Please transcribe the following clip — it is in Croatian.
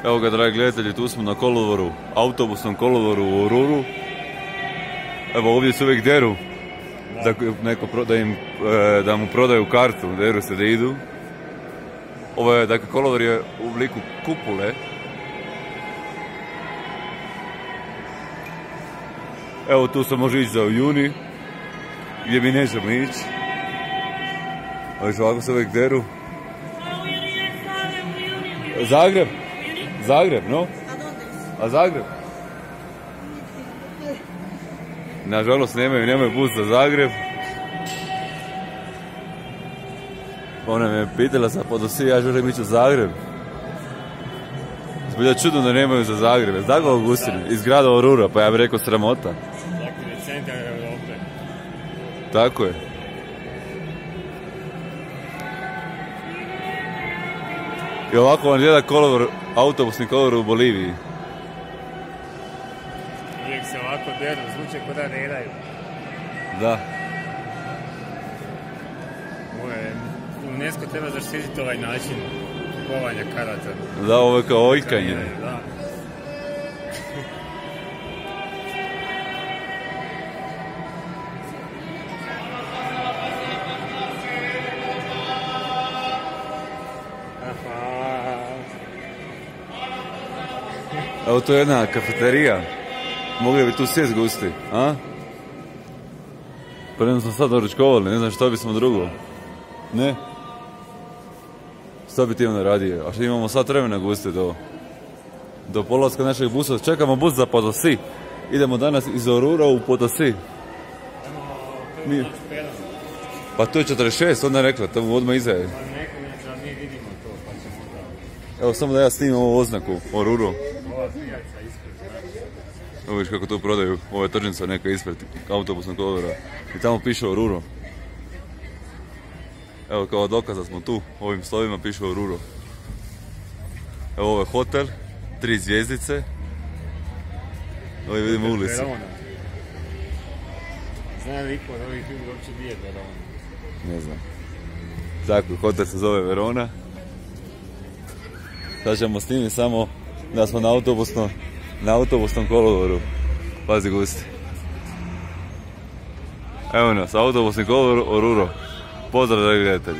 Evo ga, dragi gledatelji, tu smo na kolodvoru, autobusnom kolodvoru u Oruru. Evo, ovdje se uvijek deru da mu prodaju kartu, deru se da idu. Ovo je, dakle, kolodvor je u obliku kupule. Evo, tu se može ići za Ujuni, gdje mi nećemo ići. Ali ovako se uvijek deru. Zagreb? Zagreb, no? A Zagreb? Nažalost nemaju bus za Zagreb. Ona me pitala sa Podosi, ja želim ići u Zagreb. Zbilja čudno da nemaju za Zagreb. Tako Augustin, iz grada Orura, pa ja bih rekao sramota. Dakle, centar Europe. Tako je. I ovako vam gleda kolodvor, autobusni kolodvor u Boliviji. Uvijek se ovako deru, zvuče ko da ne daju. Da. UNESCO treba zaštititi ovaj način kupovanja karata. Da, ovo je kao oljkanje. Da. Evo, to je jedna kafeterija. Mogli bi tu sjest gosti, a? Prema smo sad doručkovali, ne znam što bismo drugo. Ne? Što bi ti onda radio? A što imamo sat vremena gosti do polaska našeg busa. Čekamo bus za Podosi. Idemo danas iz Orura u Podosi. Pa to je 46, onda je rekla, tamo odmah iza je. Evo, samo da ja snimam ovu oznaku, Oruru. Evo viš kako tu prodaju, ovo je tržnica neka ispred autobusnog kolodvora. I tamo piše Oruro. Evo, kao dokaz da smo tu, ovim slovima piše Oruro. Evo, ovo je hotel, 3 zvjezdice. Evo vidimo ulicu. Zna li iko od ovih ljudi uopće gdje je Verona? Ne znam. Tako, hotel se zove Verona. Sad ćemo snimiti samo da smo na autobusnom kolodvoru. Pazi gusti. Evo nas, autobusni kolodvor Oruro. Pozdrav, dragi gledatelji.